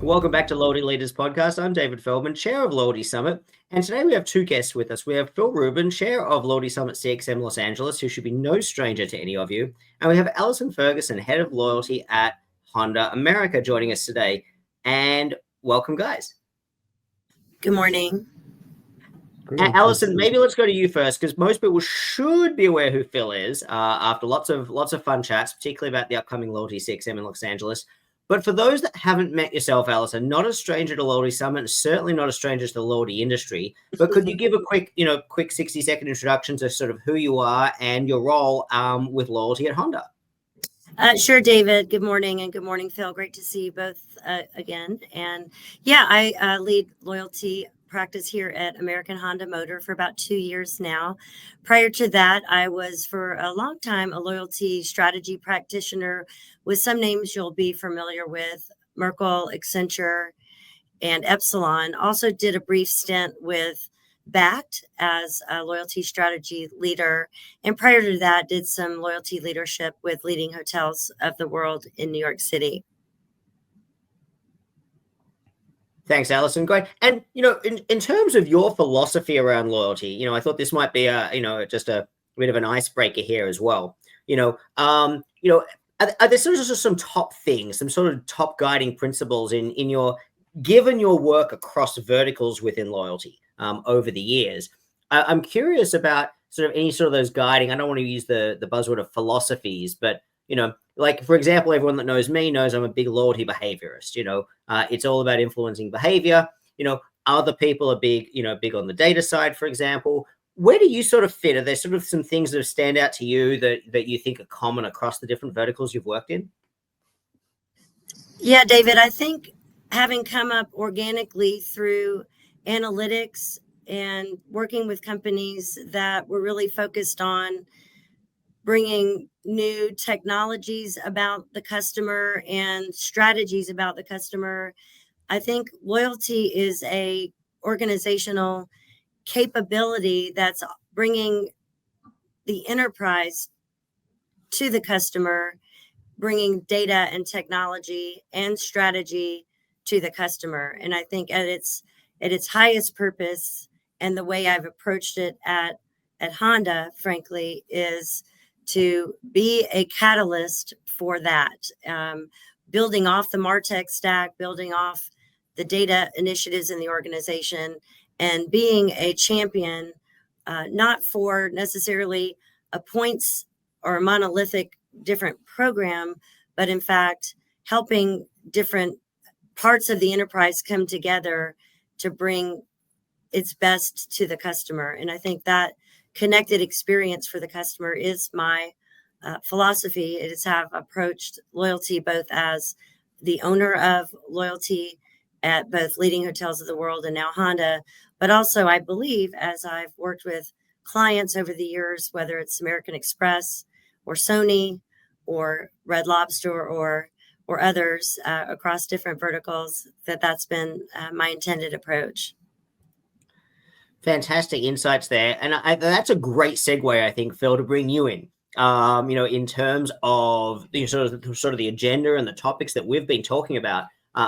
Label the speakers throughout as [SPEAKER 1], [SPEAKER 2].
[SPEAKER 1] Welcome back to Loyalty Leaders Podcast. I'm David Feldman, Chair of Loyalty Summit. And today we have two guests with us. We have Phil Rubin, Chair of Loyalty Summit CXM Los Angeles, who should be no stranger to any of you. And we have Allison Ferguson, Head of Loyalty at Honda America, joining us today. And welcome, guys.
[SPEAKER 2] Good morning.
[SPEAKER 1] Great. Allison, maybe let's go to you first, because most people should be aware who Phil is after lots of fun chats, particularly about the upcoming Loyalty CXM in Los Angeles. But for those that haven't met yourself, Allison, not a stranger to Loyalty Summit, certainly not a stranger to the Loyalty industry, but could you give a quick 60-second introduction to sort of who you are and your role with Loyalty at Honda?
[SPEAKER 2] Sure, David. Good morning, and good morning, Phil. Great to see you both again. And yeah, I lead loyalty practice here at American Honda Motor for about 2 years now. Prior to that, I was for a long time a loyalty strategy practitioner with some names you'll be familiar with: Merkle, Accenture, and Epsilon. Also did a brief stint with BACT as a loyalty strategy leader. And prior to that, did some loyalty leadership with leading hotels of the world in New York City.
[SPEAKER 1] Thanks, Allison. Great. And, in terms of your philosophy around loyalty, I thought this might be just a bit of an icebreaker here as well. Are there sort of some top things, some sort of top guiding principles in your, given your work across verticals within loyalty over the years? I'm curious about sort of any sort of those guiding. I don't want to use the buzzword of philosophies, but like, for example, everyone that knows me knows I'm a big loyalty behaviorist. It's all about influencing behavior. Other people are big on the data side, for example. Where do you sort of fit? Are there sort of some things that stand out to you that you think are common across the different verticals you've worked in?
[SPEAKER 2] Yeah, David, I think having come up organically through analytics and working with companies that were really focused on bringing new technologies about the customer and strategies about the customer, I think loyalty is a organizational capability that's bringing the enterprise to the customer, bringing data and technology and strategy to the customer. And I think at its highest purpose, and the way I've approached it at Honda, frankly, is to be a catalyst for that, building off the MarTech stack, building off the data initiatives in the organization, and being a champion, not for necessarily a points or a monolithic different program, but in fact, helping different parts of the enterprise come together to bring its best to the customer. And I think that connected experience for the customer is my philosophy. It is have approached loyalty both as the owner of loyalty at both leading hotels of the world and now Honda, but also I believe, as I've worked with clients over the years, whether it's American Express or Sony or Red Lobster or others across different verticals, that's been my intended approach.
[SPEAKER 1] Fantastic insights there. And that's a great segue, I think, Phil, to bring you in, in terms of sort of the agenda and the topics that we've been talking about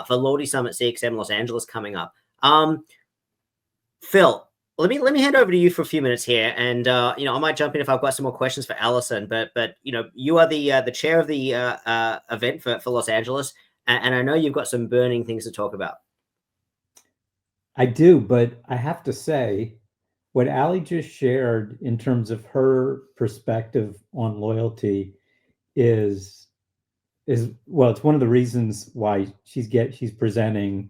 [SPEAKER 1] for Loyalty Summit CXM Los Angeles coming up. Phil, let me hand over to you for a few minutes here. And, I might jump in if I've got some more questions for Allison, but you are the chair of the event for Los Angeles. And I know you've got some burning things to talk about.
[SPEAKER 3] I do, but I have to say, what Allie just shared in terms of her perspective on loyalty is well, it's one of the reasons why she's presenting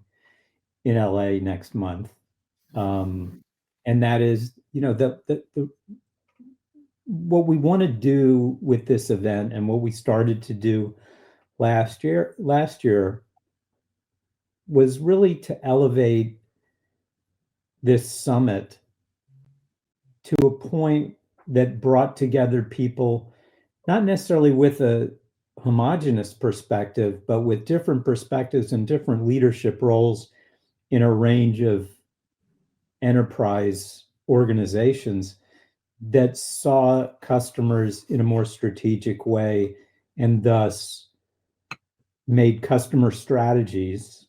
[SPEAKER 3] in LA next month, and that is, what we want to do with this event and what we started to do last year was really to elevate this summit to a point that brought together people, not necessarily with a homogenous perspective, but with different perspectives and different leadership roles in a range of enterprise organizations that saw customers in a more strategic way and thus made customer strategies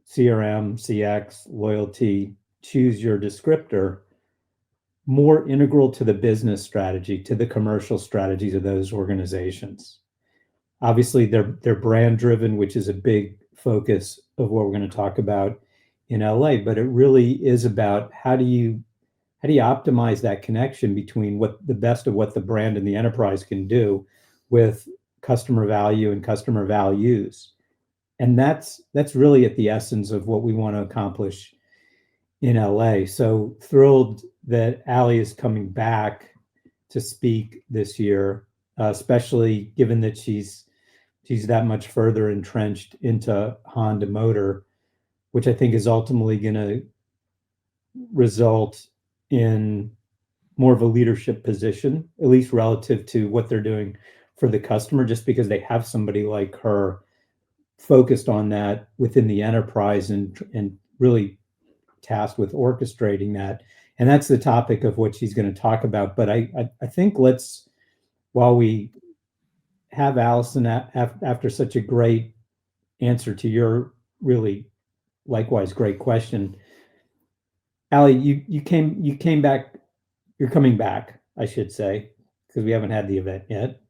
[SPEAKER 3] CRM, CX, loyalty, choose your descriptor, more integral to the business strategy, to the commercial strategies of those organizations. Obviously, they're brand driven, which is a big focus of what we're going to talk about in LA. But it really is about how do you optimize that connection between what the best of what the brand and the enterprise can do with customer value and customer values. And that's really at the essence of what we want to accomplish in LA. So thrilled that Allie is coming back to speak this year, especially given that she's that much further entrenched into Honda Motor, which I think is ultimately going to result in more of a leadership position, at least relative to what they're doing for the customer, just because they have somebody like her focused on that within the enterprise and really tasked with orchestrating that. And that's the topic of what she's going to talk about. But I think while we have Allison after such a great answer to your really likewise great question, Allie, you came back. You're coming back, I should say, because we haven't had the event yet.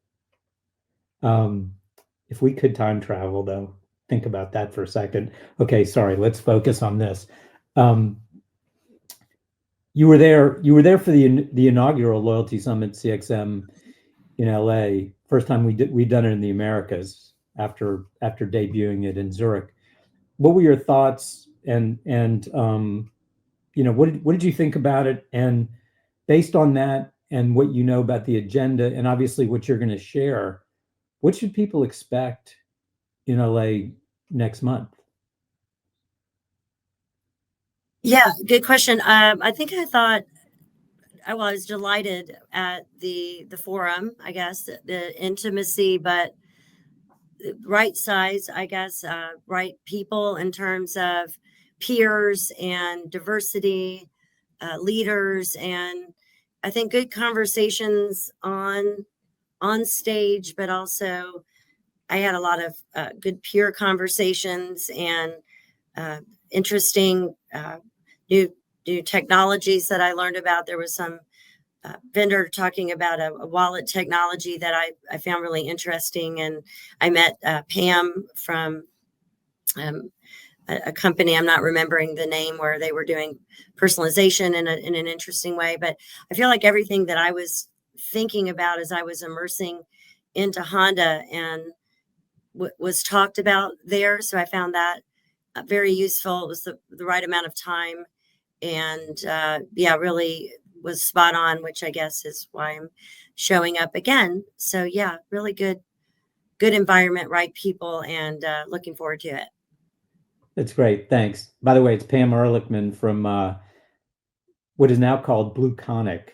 [SPEAKER 3] If we could time travel, though, think about that for a second. Okay, sorry. Let's focus on this. You were there. You were there for the inaugural Loyalty Summit CXM in LA. First time we'd done it in the Americas after debuting it in Zurich. What were your thoughts? And what did you think about it? And based on that and what you know about the agenda and obviously what you're going to share, what should people expect in LA next month?
[SPEAKER 2] Yeah, good question. I think I was delighted at the forum, I guess, the intimacy, but right size, I guess, right people in terms of peers and diversity, leaders, and I think good conversations on stage, but also I had a lot of good peer conversations and interesting new technologies that I learned about. There was some vendor talking about a wallet technology that I found really interesting. And I met Pam from a company, I'm not remembering the name, where they were doing personalization in an interesting way. But I feel like everything that I was thinking about as I was immersing into Honda and was talked about there. So I found that very useful. It was the right amount of time. And really was spot on, which I guess is why I'm showing up again. So yeah, really good environment, right people, and looking forward to it.
[SPEAKER 3] That's great. Thanks. By the way, it's Pam Ehrlichman from what is now called Blue Conic,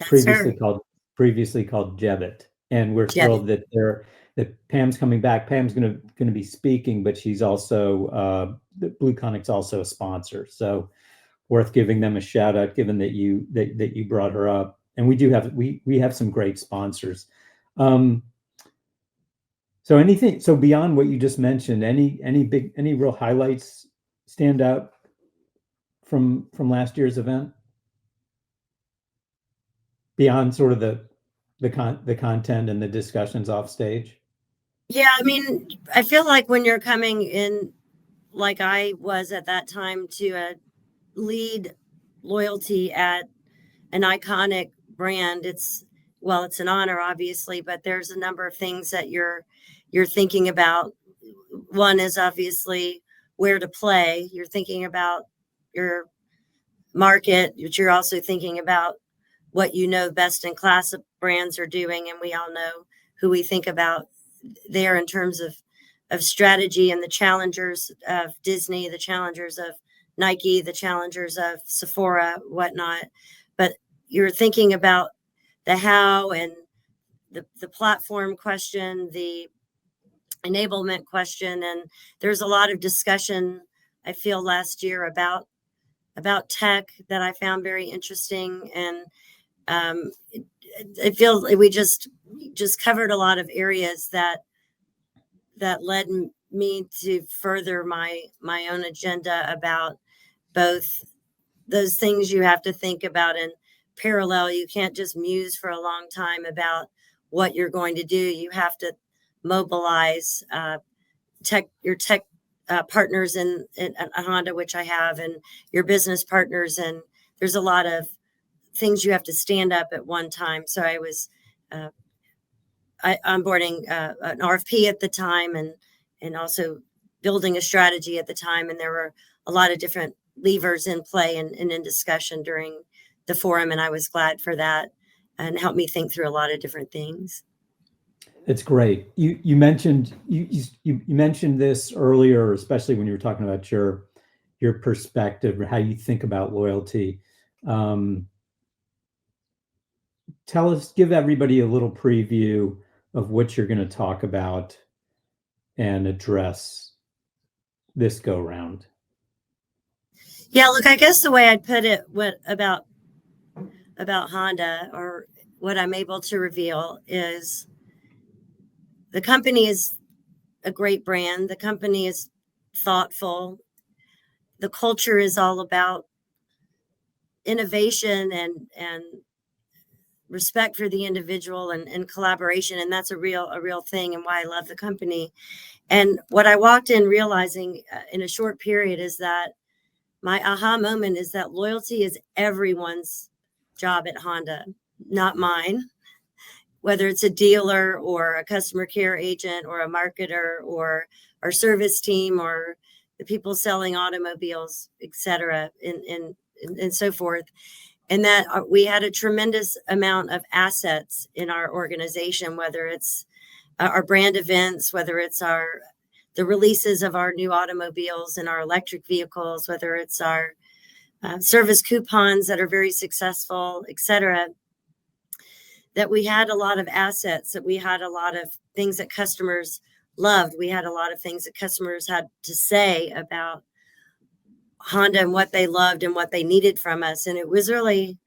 [SPEAKER 3] previously called Jebbit. And we're thrilled that Pam's coming back. Pam's going to be speaking, but she's also the Blue Conic's also a sponsor. So worth giving them a shout out, given that you brought her up. And we have some great sponsors. So beyond what you just mentioned, any real highlights stand out from last year's event? Beyond sort of the content and the discussions off stage?
[SPEAKER 2] Yeah, I mean, I feel like when you're coming in, like I was at that time, to lead loyalty at an iconic brand, it's an honor, obviously, but there's a number of things that you're thinking about. One is obviously where to play. You're thinking about your market, but you're also thinking about what best in class of brands are doing. And we all know who we think about there in terms of strategy, and the challengers of Disney, the challengers of Nike, the challengers of Sephora, whatnot. But you're thinking about the how and the platform question, the enablement question. And there's a lot of discussion, I feel, last year about tech that I found very interesting. And I feel we just covered a lot of areas that led me to further my own agenda about both those things you have to think about in parallel. You can't just muse for a long time about what you're going to do. You have to mobilize your tech partners in Honda, which I have, and your business partners. And there's a lot of things you have to stand up at one time. So I was onboarding an RFP at the time, and also building a strategy at the time. And there were a lot of different levers in play and in discussion during the forum. And I was glad for that, and helped me think through a lot of different things.
[SPEAKER 3] It's great. You mentioned you mentioned this earlier, especially when you were talking about your perspective, how you think about loyalty. Give everybody a little preview of what you're going to talk about and address this go round.
[SPEAKER 2] Yeah, look, I guess the way I'd put it, about Honda, or what I'm able to reveal, is the company is a great brand. The company is thoughtful. The culture is all about innovation and respect for the individual and collaboration. And that's a real thing, and why I love the company. And what I walked in realizing in a short period is that my aha moment is that loyalty is everyone's job at Honda, not mine. Whether it's a dealer or a customer care agent or a marketer or our service team or the people selling automobiles, et cetera, and so forth. And that we had a tremendous amount of assets in our organization, whether it's our brand events, whether it's the releases of our new automobiles and our electric vehicles, whether it's our service coupons that are very successful, et cetera, that we had a lot of assets, that we had a lot of things that customers loved. We had a lot of things that customers had to say about Honda and what they loved and what they needed from us. And it was really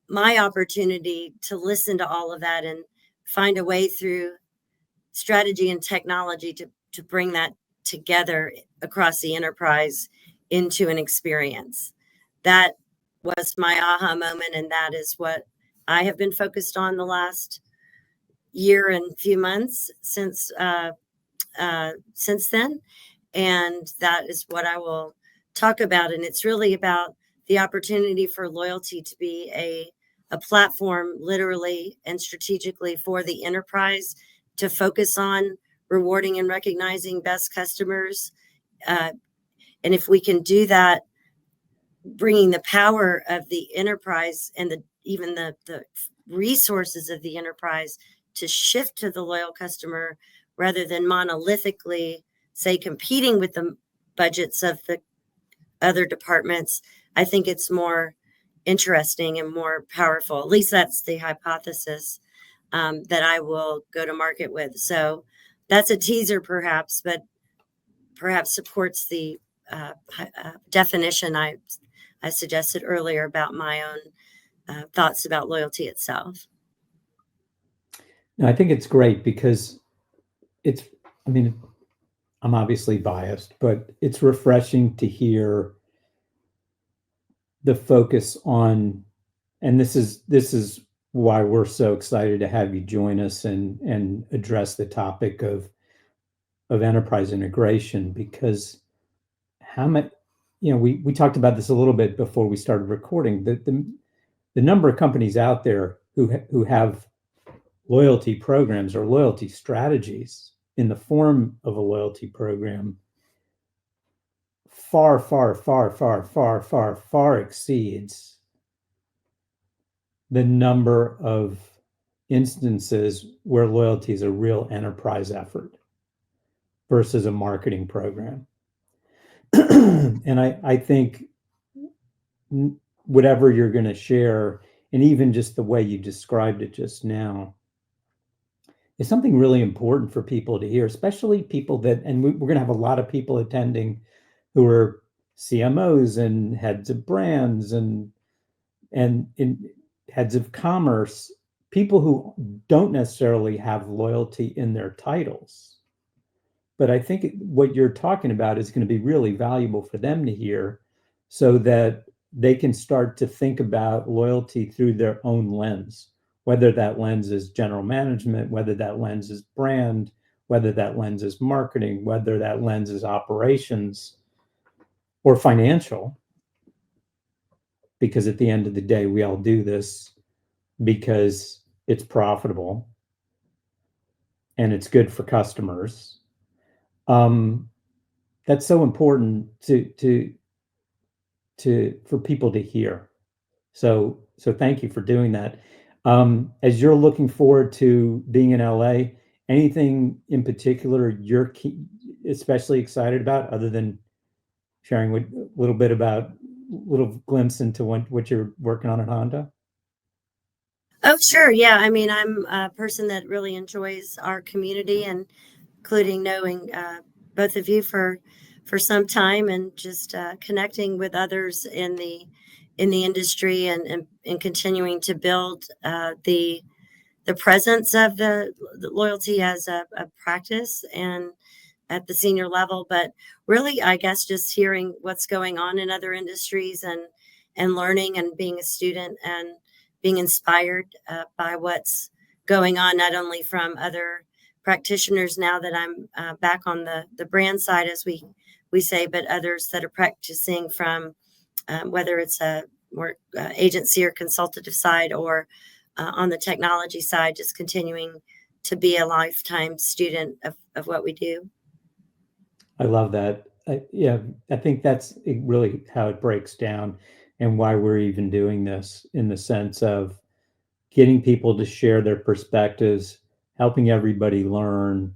[SPEAKER 2] my opportunity to listen to all of that and find a way through strategy and technology to bring that together across the enterprise into an experience. That was my aha moment, and that is what I have been focused on the last year and few months since then. And that is what I will talk about. And it's really about the opportunity for loyalty to be a platform, literally and strategically, for the enterprise to focus on rewarding and recognizing best customers. And if we can do that, bringing the power of the enterprise and even the resources of the enterprise to shift to the loyal customer, rather than monolithically, say, competing with the budgets of the other departments, I think it's more interesting and more powerful. At least that's the hypothesis that I will go to market with. So that's a teaser, perhaps, but perhaps supports the definition I suggested earlier about my own thoughts about loyalty itself.
[SPEAKER 3] No, I think it's great because I'm obviously biased, but it's refreshing to hear the focus on, and this is why we're so excited to have you join us and address the topic of enterprise integration, because how much, we talked about this a little bit before we started recording, the number of companies out there who have loyalty programs or loyalty strategies in the form of a loyalty program far exceeds the number of instances where loyalty is a real enterprise effort versus a marketing program. And I think whatever you're going to share, and even just the way you described it just now, is something really important for people to hear, especially people that, and we're going to have a lot of people attending who are CMOs and heads of brands and heads of commerce, people who don't necessarily have loyalty in their titles, but I think what you're talking about is going to be really valuable for them to hear, so that they can start to think about loyalty through their own lens, whether that lens is general management, whether that lens is brand, whether that lens is marketing, whether that lens is operations or financial. Because at the end of the day, we all do this because it's profitable and it's good for customers. That's so important for people to hear. So thank you for doing that. As you're looking forward to being in LA, anything in particular you're especially excited about, other than sharing a little bit about little glimpse into what you're working on at Honda?
[SPEAKER 2] Oh, sure. Yeah. I mean, I'm a person that really enjoys our community, and including knowing both of you for some time, and just connecting with others in the industry, and continuing to build the presence of the loyalty as a practice and at the senior level. But really, I guess just hearing what's going on in other industries, and learning and being a student and being inspired by what's going on, not only from other practitioners now that I'm back on the brand side, as we say, but others that are practicing from whether it's a more agency or consultative side, or on the technology side, just continuing to be a lifetime student of what we do.
[SPEAKER 3] I love that. Yeah, I think that's really how it breaks down, and why we're even doing this, in the sense of getting people to share their perspectives, helping everybody learn,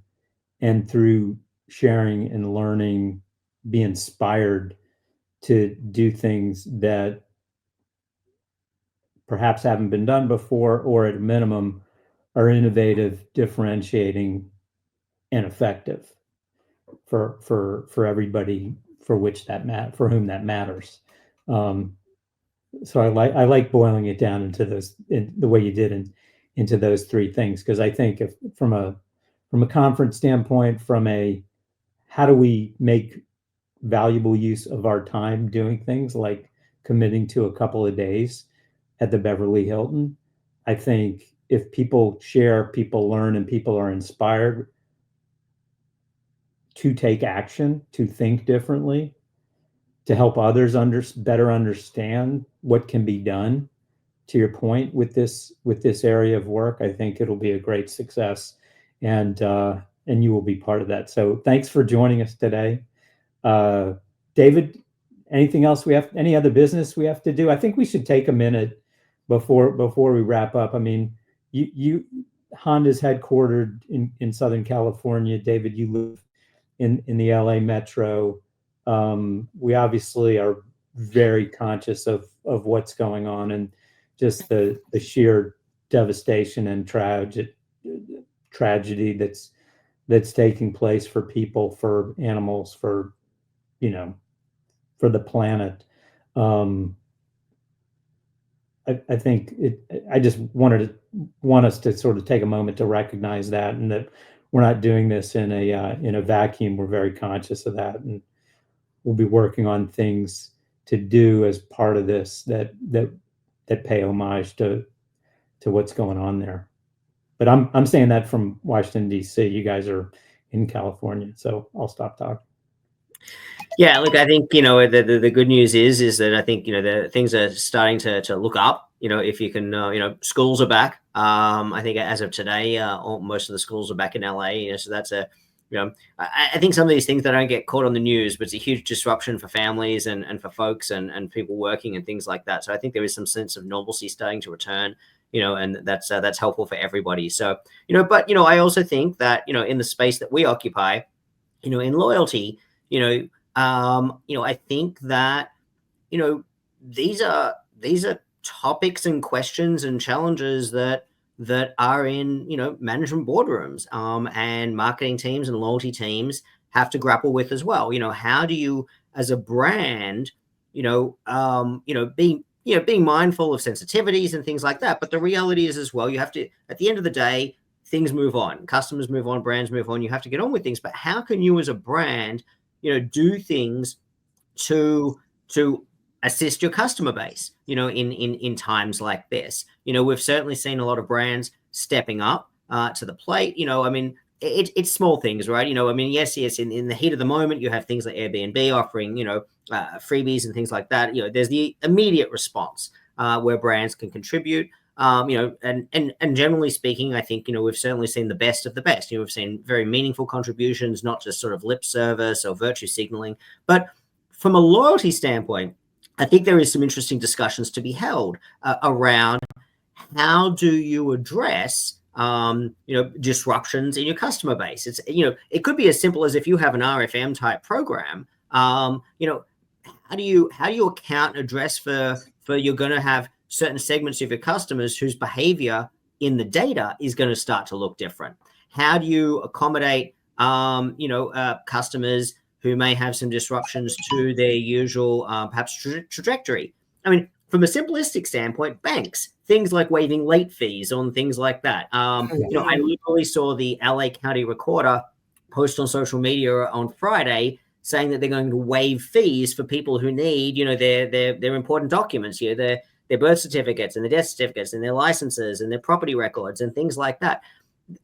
[SPEAKER 3] and through sharing and learning, be inspired to do things that perhaps haven't been done before, or at a minimum are innovative, differentiating, and effective for everybody for whom that matters. So I like boiling it down into the way you did, into those three things, because I think if from a conference standpoint, from a how do we make valuable use of our time doing things like committing to a couple of days at the Beverly Hilton, I think if people share, people learn, and people are inspired to take action, to think differently, to help others better understand what can be done, to your point, with this area of work, I think it'll be a great success, and you will be part of that. So thanks for joining us today. David, anything else any other business we have to do? I think we should take a minute before we wrap up. I mean, Honda's headquartered in Southern California. David, you live in the LA metro. We obviously are very conscious of what's going on, and just the sheer devastation and tragedy that's taking place for people, for animals, for the planet. I think I just want us to sort of take a moment to recognize that, and that we're not doing this in a vacuum. We're very conscious of that, and we'll be working on things to do as part of this that pay homage to what's going on there. But I'm saying that from Washington, D.C. You guys are in California, so I'll stop talking.
[SPEAKER 1] Yeah, look, I think, the good news is that I think, the things are starting to look up, if you can, schools are back. I think as of today, most of the schools are back in LA. So that's I think some of these things that don't get caught on the news, but it's a huge disruption for families and for folks and people working and things like that. So I think there is some sense of normalcy starting to return, and that's helpful for everybody. So, but, I also think that, in the space that we occupy, in loyalty, I think that, these are topics and questions and challenges that are in, management boardrooms, and marketing teams and loyalty teams have to grapple with as well. How do you, as a brand, being mindful of sensitivities and things like that. But the reality is as well, you have to, at the end of the day, things move on, customers move on, brands move on, you have to get on with things. But how can you as a brand, do things to assist your customer base, in times like this? We've certainly seen a lot of brands stepping up to the plate. It's small things, right? Yes, in the heat of the moment, you have things like Airbnb offering, freebies and things like that. There's the immediate response where brands can contribute. And generally speaking, I think, we've certainly seen the best of the best. We've seen very meaningful contributions, not just sort of lip service or virtue signaling. But from a loyalty standpoint, I think there is some interesting discussions to be held around how do you address disruptions in your customer base. It's it could be as simple as, if you have an RFM type program, how do you account and address for you're going to have certain segments of your customers whose behavior in the data is going to start to look different? How do you accommodate customers who may have some disruptions to their usual perhaps trajectory? From a simplistic standpoint, banks, things like waiving late fees on things like that. I literally saw the LA County Recorder post on social media on Friday saying that they're going to waive fees for people who need, their important documents, their birth certificates and their death certificates and their licenses and their property records and things like that.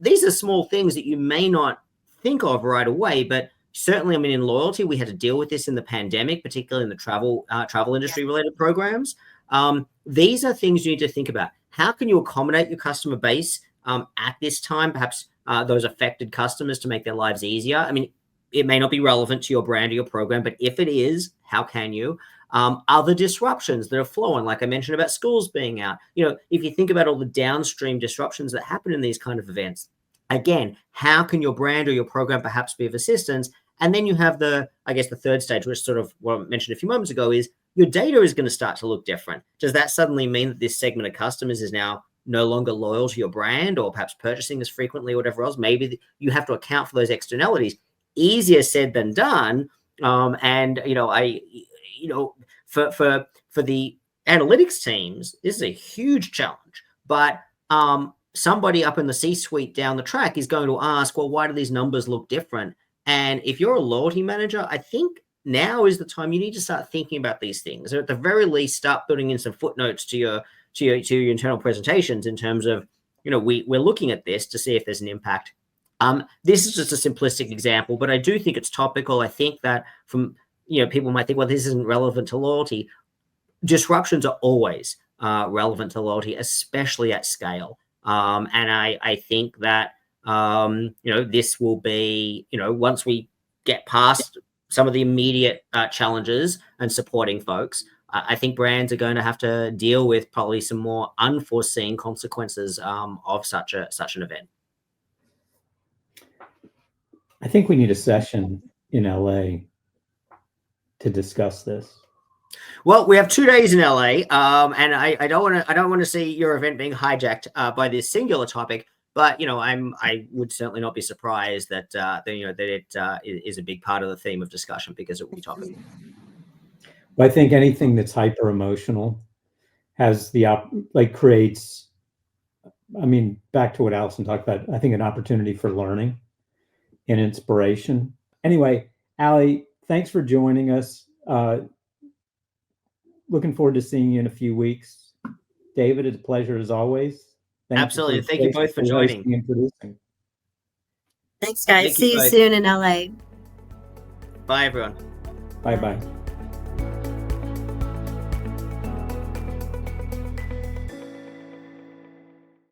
[SPEAKER 1] These are small things that you may not think of right away, but certainly, in loyalty, we had to deal with this in the pandemic, particularly in the travel industry related programs. These are things you need to think about. How can you accommodate your customer base at this time, perhaps those affected customers, to make their lives easier? It may not be relevant to your brand or your program, but if it is, how can you? Other disruptions that are flowing, like I mentioned about schools being out. If you think about all the downstream disruptions that happen in these kind of events, again, how can your brand or your program perhaps be of assistance? And then you have the third stage, which sort of what I mentioned a few moments ago, is your data is going to start to look different. Does that suddenly mean that this segment of customers is now no longer loyal to your brand, or perhaps purchasing as frequently or whatever else? Maybe you have to account for those externalities. Easier said than done. For the analytics teams, this is a huge challenge. But somebody up in the C-suite down the track is going to ask, well, why do these numbers look different? And if you're a loyalty manager, I think now is the time you need to start thinking about these things, or at the very least start putting in some footnotes to your internal presentations in terms of, we're looking at this to see if there's an impact. This is just a simplistic example, but I do think it's topical. I think that people might think, well, this isn't relevant to loyalty. Disruptions are always relevant to loyalty, especially at scale. And I think that, this will be, once we get past some of the immediate challenges and supporting folks, I think brands are going to have to deal with probably some more unforeseen consequences of such an event.
[SPEAKER 3] I think we need a session in LA to discuss this.
[SPEAKER 1] Well, we have 2 days in LA, and I don't want to see your event being hijacked by this singular topic. But I would certainly not be surprised that that it is a big part of the theme of discussion, because it will be topical.
[SPEAKER 3] I think anything that's hyper emotional has creates. Back to what Allison talked about. I think an opportunity for learning and inspiration. Anyway, Allie, thanks for joining us. Looking forward to seeing you in a few weeks. David, it's a pleasure as always.
[SPEAKER 1] Absolutely. Thank you both for joining.
[SPEAKER 3] And producing.
[SPEAKER 2] Thanks, guys. See you soon in LA.
[SPEAKER 1] Bye, everyone.
[SPEAKER 3] Bye-bye.